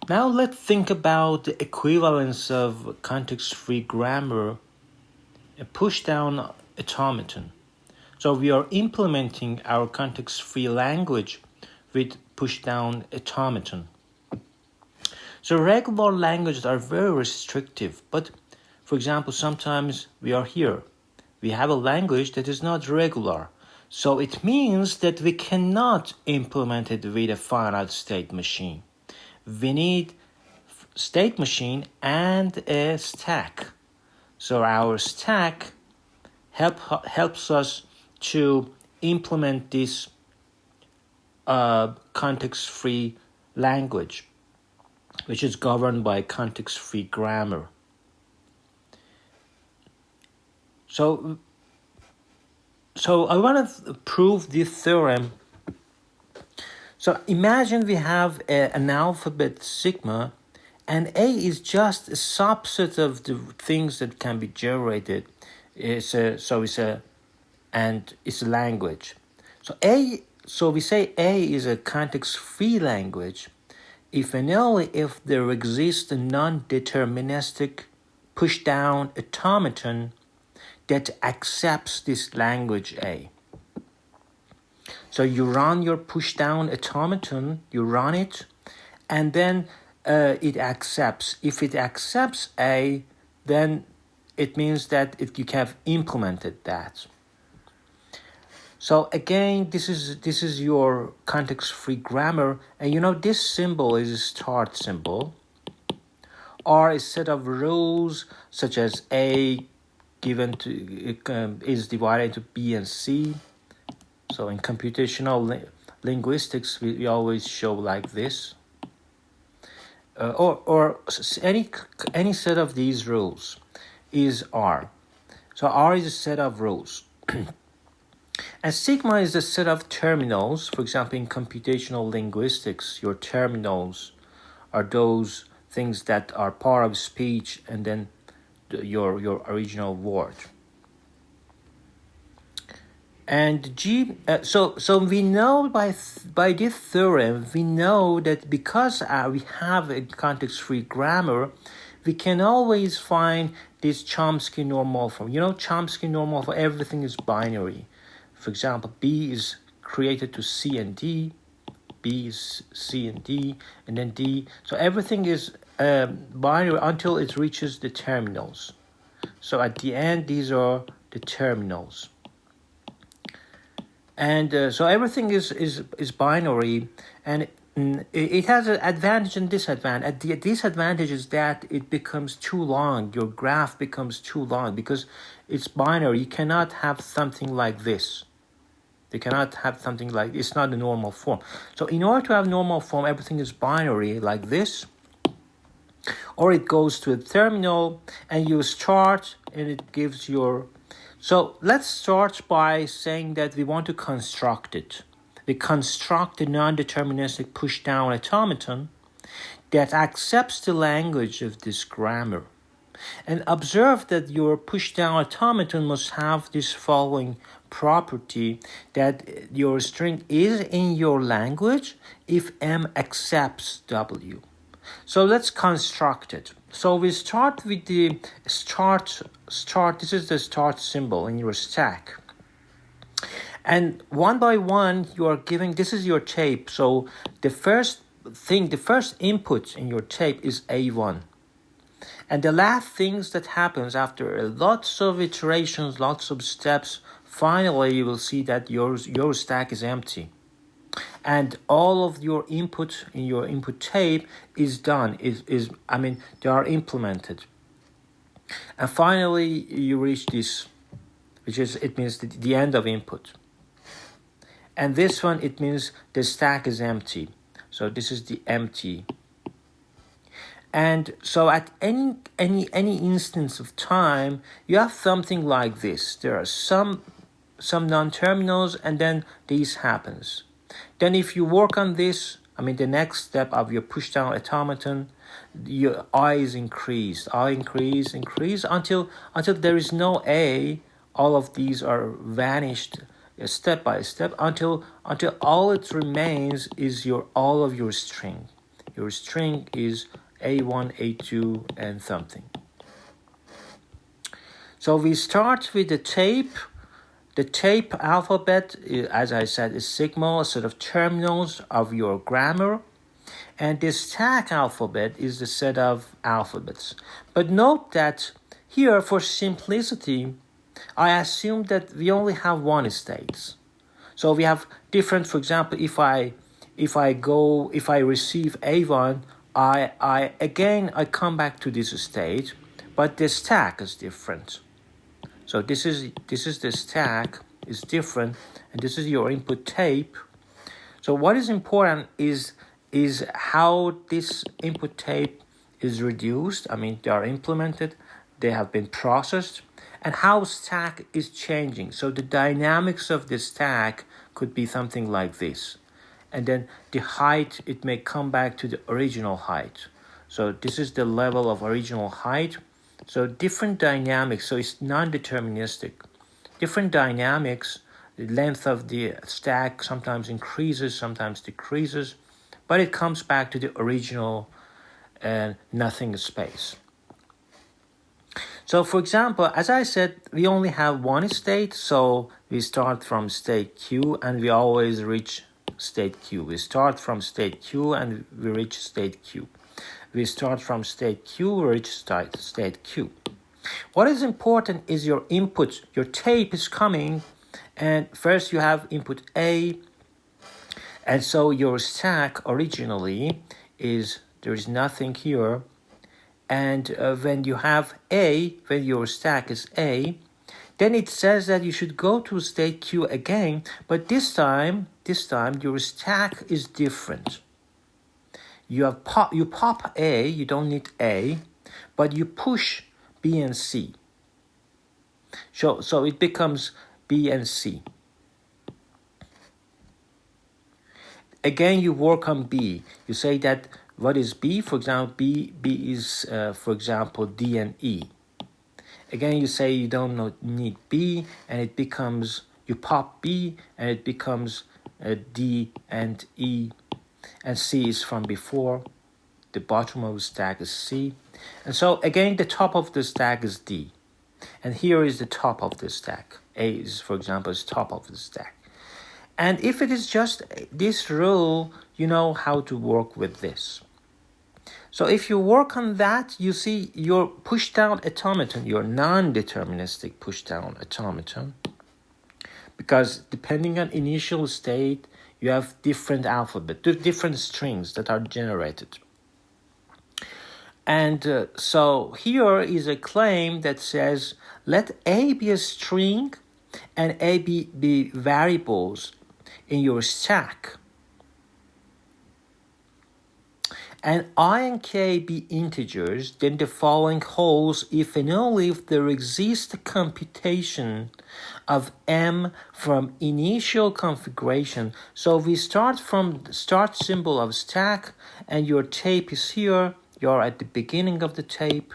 Now let's think about the equivalence of context-free grammar, a pushdown automaton. So we are implementing our context-free language with pushdown automaton. So regular languages are very restrictive, but for example, sometimes we are here. We have a language that is not regular. So it means that we cannot implement it with a finite state machine. We need state machine and a stack. So our stack helps us to implement this context-free language, which is governed by context-free grammar. So I want to prove this theorem. So imagine we have an alphabet sigma, and A is just a subset of the things that can be generated. It's a language. So we say A is a context-free language if and only if there exists a non-deterministic push-down automaton that accepts this language A. So you run your push-down automaton, you run it, and then it accepts. If it accepts A, then it means that you have implemented that. So again, this is your context-free grammar, and this symbol is a start symbol, or a set of rules such as A given to is divided into B and C. So in computational linguistics, we always show like this, or any set of these rules is R. So R is a set of rules. And sigma is a set of terminals. For example, in computational linguistics, your terminals are those things that are part of speech and then your original word. And G, so we know by this theorem, we know that because we have a context-free grammar, we can always find this Chomsky normal form. Chomsky normal for everything is binary. For example, B is created to C and D, B is C and D, and then D. So everything is binary until it reaches the terminals. So at the end, these are the terminals. And so everything is binary, and it has an advantage and disadvantage. The disadvantage is that it becomes too long. Your graph becomes too long because it's binary. You cannot have something like this. You cannot have something like, it's not a normal form. So in order to have normal form, everything is binary like this, or it goes to a terminal and you start and it gives your. So let's start by saying that we want to construct it. We construct a non-deterministic push-down automaton that accepts the language of this grammar. And observe that your push-down automaton must have this following property, that your string is in your language if M accepts W. So let's construct it. So we start with the start. This is the start symbol in your stack. And one by one, you are giving, this is your tape. So the first input in your tape is A1. And the last things that happens after lots of iterations, lots of steps, finally you will see that your stack is empty. And all of your input in your input tape is done, they are implemented. And finally you reach this, it means the end of input. And this one, it means the stack is empty. So this is the empty. And so at any instance of time, you have something like this. There are some non-terminals, and then this happens. Then if you work on this, the next step of your push-down automaton, your I is increased. I increase until there is no A. All of these are vanished step by step until all it remains is all of your string. Your string is A1, A2, and something. So we start with the tape. The tape alphabet, as I said, is sigma, a sort of terminals of your grammar. And the stack alphabet is the set of alphabets. But note that here, for simplicity, I assume that we only have one state. So we have different, for example, if I receive A1, I come back to this state, but the stack is different. So this is the stack is different, and this is your input tape. So what is important is how this input tape is reduced. I mean, they are implemented, they have been processed, and how stack is changing. So the dynamics of the stack could be something like this. And then the height, it may come back to the original height. So this is the level of original height. So different dynamics, so it's non-deterministic. Different dynamics, the length of the stack sometimes increases, sometimes decreases, but it comes back to the original nothing space. So for example, as I said, we only have one state, so we start from state Q and we always reach state Q. We start from state Q and we reach state Q. We start from state Q, we reach state Q. What is important is your input. Your tape is coming, and first you have input A, and so your stack originally is, there is nothing here. And when you have A, when your stack is A, then it says that you should go to state Q again, but this time your stack is different. You pop A, you don't need A, but you push B and C. So it becomes B and C. Again, you work on B. You say that what is B? For example, B is, for example, D and E. Again, you say you don't need B, and it becomes, you pop B, and it becomes D and E. And C is from before. The bottom of the stack is C. And so, again, the top of the stack is D. And here is the top of the stack. A is, for example, is top of the stack. And if it is just this rule, you know how to work with this. So if you work on that, you see your pushdown automaton, your non-deterministic pushdown automaton, because depending on initial state, you have different alphabet, different strings that are generated. And so here is a claim that says, let A be a string and A be variables in your stack, and I and k be integers, then the following holds if and only if there exists a computation of m from initial configuration. So we start from the start symbol of stack, and your tape is here. You're at the beginning of the tape,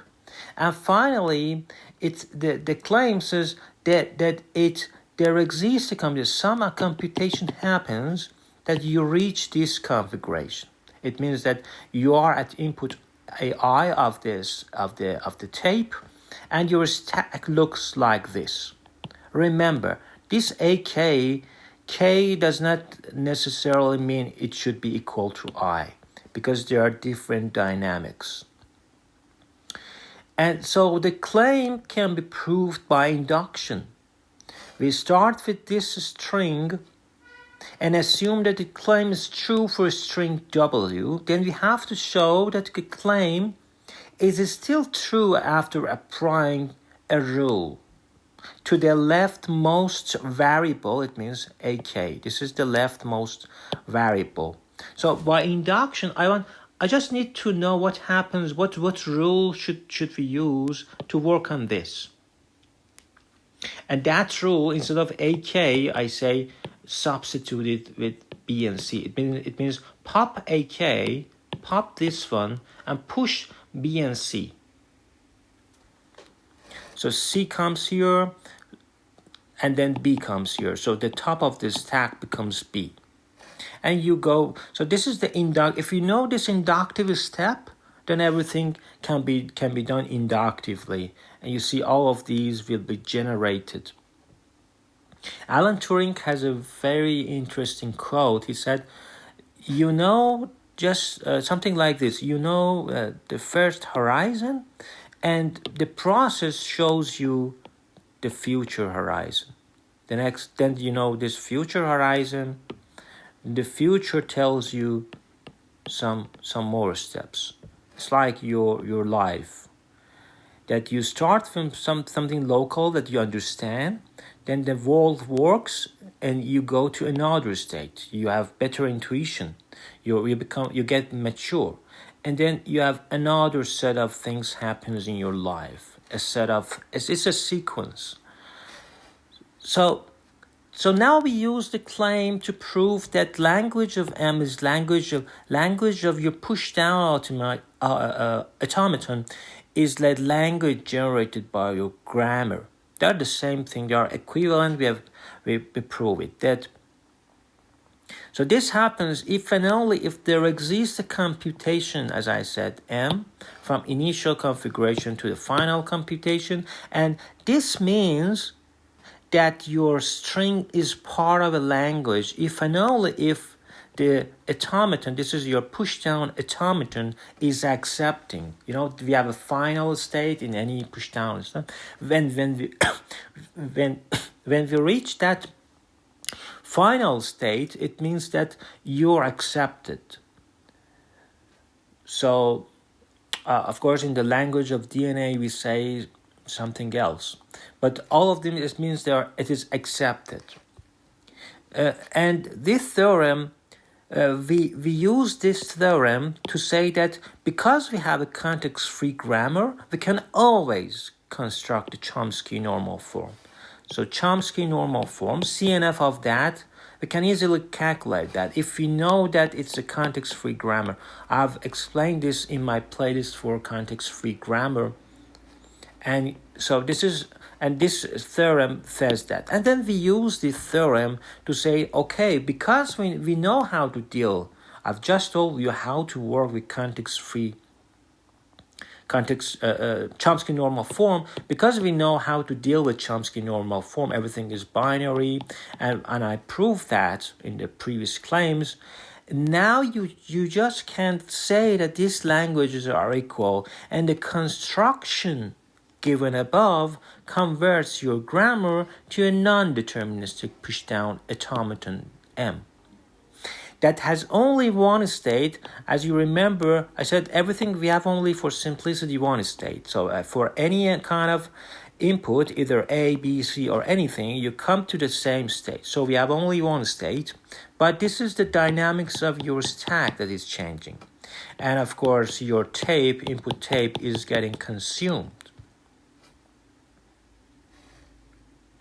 and finally, the claim says that there exists a computation. Some computation happens that you reach this configuration. It means that you are at input AI of the tape, and your stack looks like this. Remember, this AK, K does not necessarily mean it should be equal to I, because there are different dynamics. And so the claim can be proved by induction. We start with this string and assume that the claim is true for string W, then we have to show that the claim is still true after applying a rule. To the leftmost variable, it means AK. This is the leftmost variable. So by induction, I just need to know what happens, what rule should we use to work on this. And that rule, instead of AK, I say substitute it with B and C. It means pop AK, pop this one, and push B and C. So C comes here, and then B comes here. So the top of the stack becomes B. and you go. So this is the if you know this inductive step, then everything can be done inductively, and you see all of these will be generated. Alan Turing has a very interesting quote. He said, you know, just something like this, you know, the first horizon, and the process shows you the future horizon. Then you know this future horizon, the future tells you some more steps. It's like your life, that you start from something local that you understand, then the world works and you go to another state. You have better intuition, you get mature, and then you have another set of things happens in your life. It's a sequence. So now we use the claim to prove that language of M is language of your pushdown automaton is the language generated by your grammar. They're the same thing. They are equivalent. We prove it. So this happens if and only if there exists a computation, as I said, M, from initial configuration to the final computation, and this means that your string is part of a language if and only if the automaton, this is your pushdown automaton, is accepting. You know, we have a final state in any pushdown stuff. When we reach that final state, it means that you're accepted. So, of course, in the language of DNA, we say something else, but all of them, it means it is accepted. And this theorem, we use this theorem to say that because we have a context-free grammar, we can always construct the Chomsky normal form. So Chomsky normal form, CNF of that, we can easily calculate that if we know that it's a context-free grammar. I've explained this in my playlist for context-free grammar. And so this theorem says that. And then we use this theorem to say, okay, because we know how to deal, I've just told you how to work with Chomsky normal form. Because we know how to deal with Chomsky normal form, everything is binary, and I proved that in the previous claims. Now you just can't say that these languages are equal, and the construction given above converts your grammar to a non-deterministic pushdown automaton M that has only one state. As you remember, I said everything we have only for simplicity one state. So for any kind of input, either A, B, C, or anything, you come to the same state. So we have only one state, but this is the dynamics of your stack that is changing. And of course, your input tape is getting consumed.